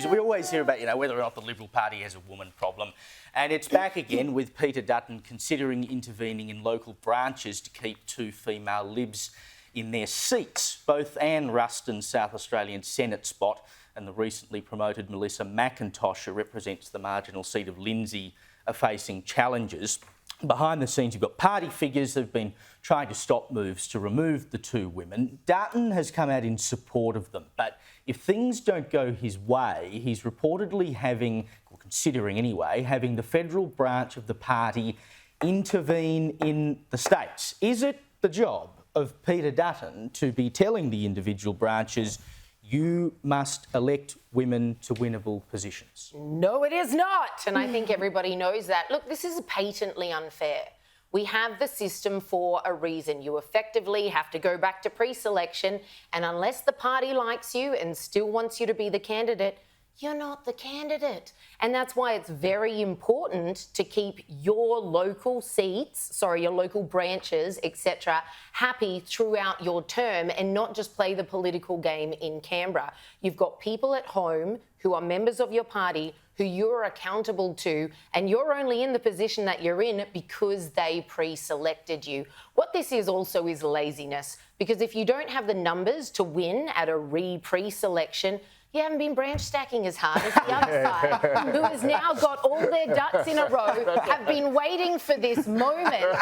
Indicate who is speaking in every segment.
Speaker 1: We always hear about, whether or not the Liberal Party has a woman problem. And it's back again with Peter Dutton considering intervening in local branches to keep 2 female Libs in their seats. Both Anne Ruston's South Australian Senate spot and the recently promoted Melissa McIntosh, who represents the marginal seat of Lindsay, are facing challenges. Behind the scenes, you've got party figures that have been trying to stop moves to remove the 2 women. Dutton has come out in support of them, but if things don't go his way, he's reportedly considering anyway, having the federal branch of the party intervene in the states. Is it the job of Peter Dutton to be telling the individual branches, you must elect women to winnable positions?
Speaker 2: No, it is not. And I think everybody knows that. Look, this is patently unfair. We have the system for a reason. You effectively have to go back to pre-selection, and unless the party likes you and still wants you to be the candidate, you're not the candidate. And that's why it's very important to keep your local seats, your local branches, etc., happy throughout your term and not just play the political game in Canberra. You've got people at home who are members of your party who you're accountable to, and you're only in the position that you're in because they pre-selected you. What this is also is laziness, because if you don't have the numbers to win at a pre-selection, you haven't been branch stacking as hard as the other side, who has now got all their ducks in a row, have been waiting for this moment.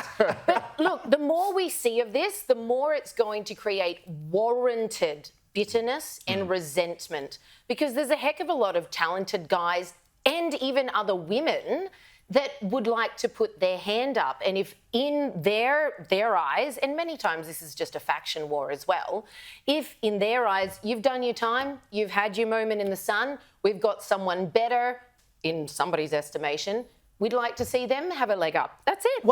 Speaker 2: But look, the more we see of this, the more it's going to create warranted bitterness and resentment, because there's a heck of a lot of talented guys and even other women that would like to put their hand up. And if in their eyes, and many times this is just a faction war as well, if in their eyes you've done your time, you've had your moment in the sun, we've got someone better in somebody's estimation, we'd like to see them have a leg up. That's it.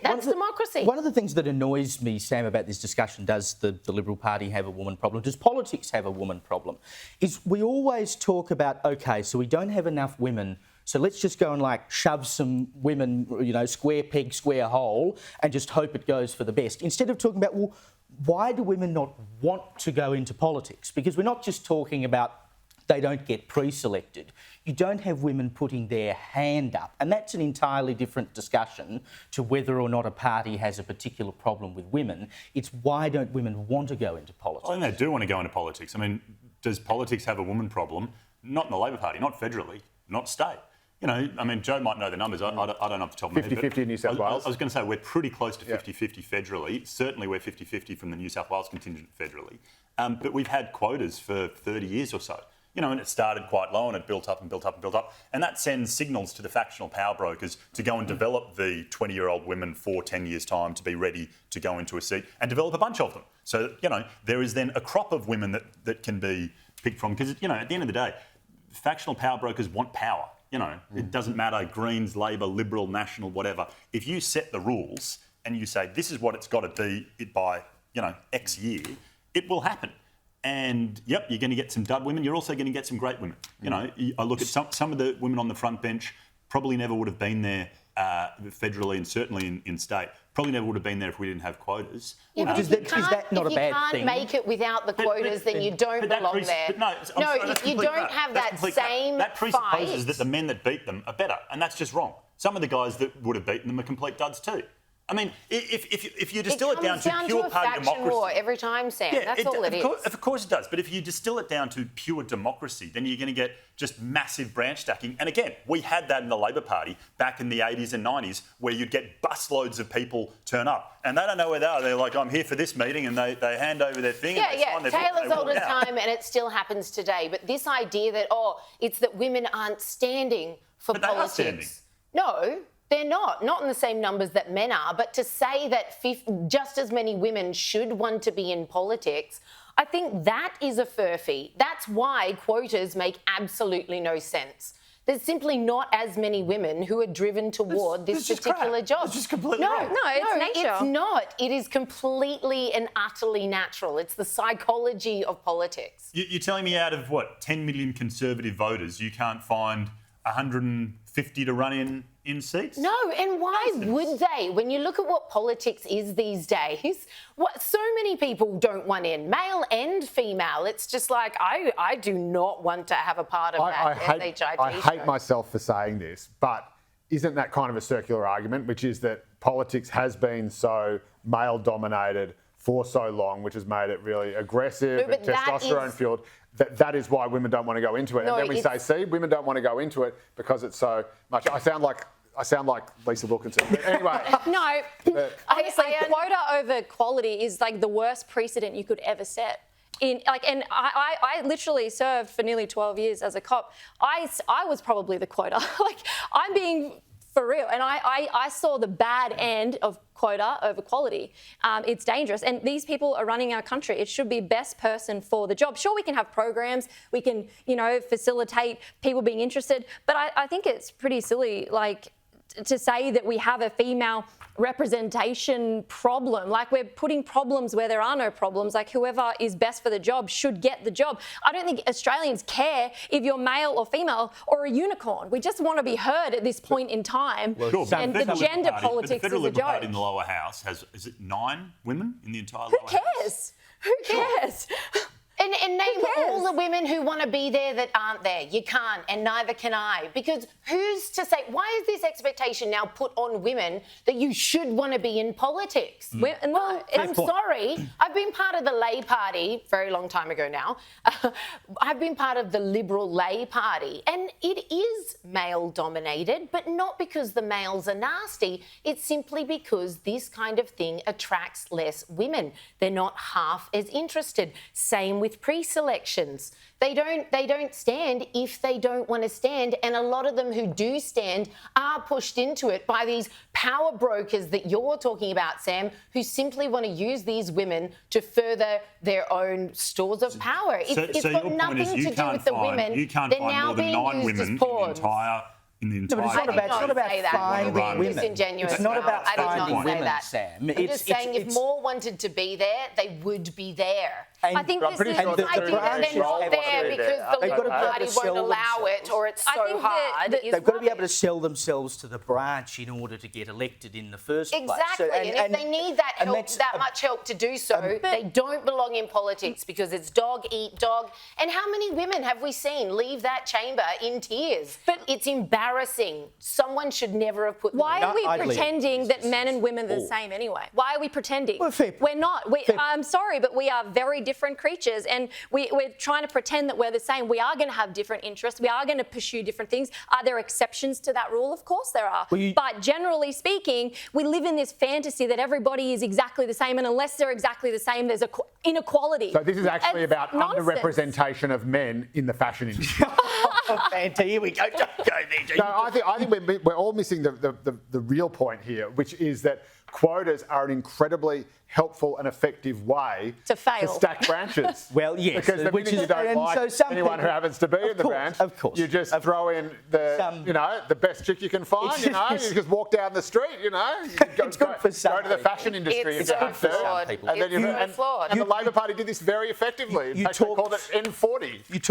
Speaker 2: That's democracy.
Speaker 1: One of the things that annoys me, Sam, about this discussion, does the Liberal Party have a woman problem? Does politics have a woman problem? Is we always talk about, OK, so we don't have enough women, so let's just go and shove some women, square peg, square hole, and just hope it goes for the best. Instead of talking about, well, why do women not want to go into politics? Because we're not just talking about they don't get pre-selected. You don't have women putting their hand up. And that's an entirely different discussion to whether or not a party has a particular problem with women. It's why don't women want to go into politics?
Speaker 3: I think they do want to go into politics. I mean, does politics have a woman problem? Not in the Labor Party, not federally, not state. Joe might know the numbers. I don't know off the top of my head.
Speaker 4: 50-50 in New South Wales.
Speaker 3: I was going to say we're pretty close to 50-50 federally. Certainly we're 50-50 from the New South Wales contingent federally. But we've had quotas for 30 years or so. And it started quite low and it built up and built up and built up. And that sends signals to the factional power brokers to go and develop the 20-year-old women for 10 years' time to be ready to go into a seat and develop a bunch of them. So, there is then a crop of women that can be picked from. Because, at the end of the day, factional power brokers want power. It doesn't matter, Greens, Labor, Liberal, National, whatever. If you set the rules and you say, this is what it's got to be by, X year, it will happen. And, you're going to get some dud women. You're also going to get some great women. I look at some of the women on the front bench, probably never would have been there federally and certainly in state. Probably never would have been there if we didn't have quotas.
Speaker 1: Yeah, but is that not a bad thing?
Speaker 2: If you can't make it without the quotas, then you don't belong there. If you don't have that same
Speaker 3: that presupposes
Speaker 2: fight,
Speaker 3: that the men that beat them are better, and that's just wrong. Some of the guys that would have beaten them are complete duds too. I mean, if you distill it down to pure party democracy...
Speaker 2: war every time, Sam. That's all it is.
Speaker 3: Of course it does. But if you distill it down to pure democracy, then you're going to get just massive branch stacking. And again, we had that in the Labor Party back in the 80s and 90s, where you'd get busloads of people turn up. And they don't know where they are. They're like, I'm here for this meeting, and they hand over their thing and they sign their book.
Speaker 2: Taylor's old as time, and it still happens today. But this idea that, it's that women aren't standing for politics.
Speaker 3: They are standing.
Speaker 2: No. They're not in the same numbers that men are, but to say that just as many women should want to be in politics, I think that is a furphy. That's why quotas make absolutely no sense. There's simply not as many women who are driven toward this particular job.
Speaker 3: It's just completely wrong.
Speaker 2: It's nature. It's not. It is completely and utterly natural. It's the psychology of politics.
Speaker 3: You're telling me out of, 10 million Conservative voters, you can't find 150 to run in in seats?
Speaker 2: No, and why would they? When you look at what politics is these days, so many people don't want in, male and female. It's just like, I do not want to have a part of that SHIT
Speaker 4: I hate myself for saying this, but isn't that kind of a circular argument, which is that politics has been so male-dominated for so long, which has made it really aggressive and testosterone-fueled, that is why women don't want to go into it.
Speaker 2: No,
Speaker 4: and then we say, see, women don't want to go into it because it's so much. I sound like Lisa Wilkinson. But anyway.
Speaker 5: No, honestly, quota over quality is like the worst precedent you could ever set. I literally served for nearly 12 years as a cop. I was probably the quota. Like, I'm being for real. And I saw the bad end of quota over quality. It's dangerous. And these people are running our country. It should be best person for the job. Sure, we can have programs. We can, facilitate people being interested. But I think it's pretty silly, like, to say that we have a female representation problem. Like, we're putting problems where there are no problems. Like, whoever is best for the job should get the job. I don't think Australians care if you're male or female or a unicorn. We just want to be heard at this point in time.
Speaker 3: Sure,
Speaker 5: and the gender politics
Speaker 3: the Federal
Speaker 5: is a
Speaker 3: Liberal
Speaker 5: joke.
Speaker 3: Party in the lower house has, is it 9 women in the entire
Speaker 5: Who
Speaker 3: lower house?
Speaker 5: cares? Who cares?
Speaker 2: And name all the women who want to be there that aren't there. You can't, and neither can I. Because who's to say, why is this expectation now put on women that you should want to be in politics? Well, I'm sorry. I've been part of the Lay Party very long time ago now. I've been part of the Liberal Lay Party, and it is male-dominated, but not because the males are nasty. It's simply because this kind of thing attracts less women. They're not half as interested. Same with pre-selections. They don't stand if they don't want to stand, and a lot of them who do stand are pushed into it by these power brokers that you're talking about, Sam, who simply want to use these women to further their own stores of power. It's got nothing to do with the women.
Speaker 3: You can't
Speaker 2: They're
Speaker 3: find
Speaker 2: now
Speaker 3: more than
Speaker 2: being
Speaker 3: 9
Speaker 2: used
Speaker 3: women
Speaker 2: as
Speaker 3: in
Speaker 2: pawns.
Speaker 3: the entire.
Speaker 1: No, but it's not about finding women.
Speaker 2: Disingenuous.
Speaker 1: It's not about
Speaker 2: I did not
Speaker 1: finding
Speaker 2: say
Speaker 1: women,
Speaker 2: that.
Speaker 1: Sam.
Speaker 2: I'm just saying, if more wanted to be there, they would be there.
Speaker 5: I think
Speaker 4: I'm pretty
Speaker 5: this
Speaker 4: sure
Speaker 5: is...
Speaker 4: that
Speaker 2: I think that they're not there because the Liberal Party won't allow it, or it's so hard.
Speaker 1: They've got to be able to sell themselves to the branch in order to get elected in the first place.
Speaker 2: Exactly,
Speaker 1: So,
Speaker 2: and if they need that help, that much help to do so, they don't belong in politics because it's dog eat dog. And how many women have we seen leave that chamber in tears? But it's embarrassing. Someone should never have put them
Speaker 5: Why
Speaker 2: there.
Speaker 5: are we pretending that men and women are the same anyway? Why are we pretending?
Speaker 1: Well, fair
Speaker 5: We're not. I'm sorry, but we are very different creatures, and we're trying to pretend that we're the same. We are going to have different interests. We are going to pursue different things. Are there exceptions to that rule? Of course there are. But generally speaking, we live in this fantasy that everybody is exactly the same, and unless they're exactly the same, there's inequality.
Speaker 4: So this is actually
Speaker 5: It's
Speaker 4: about
Speaker 5: nonsense.
Speaker 4: underrepresentation of men in the fashion industry.
Speaker 1: Fanta, here we go. Don't go there.
Speaker 4: No, I think we're all missing the real point here, which is that quotas are an incredibly helpful and effective way
Speaker 5: To fail.
Speaker 4: stack branches.
Speaker 1: Well, yes,
Speaker 4: because the minute you don't like anyone who happens to be in the branch,
Speaker 1: of course,
Speaker 4: you just throw in the best chick you can find. You just walk down the street.
Speaker 1: It's good for some
Speaker 4: go to the
Speaker 1: people.
Speaker 4: fashion industry.
Speaker 2: It's
Speaker 4: if you
Speaker 2: so
Speaker 4: have to.
Speaker 2: flawed.
Speaker 1: people.
Speaker 4: And then
Speaker 2: It's so flawed.
Speaker 4: and the Labor Party did this very effectively. In fact, they called it N40.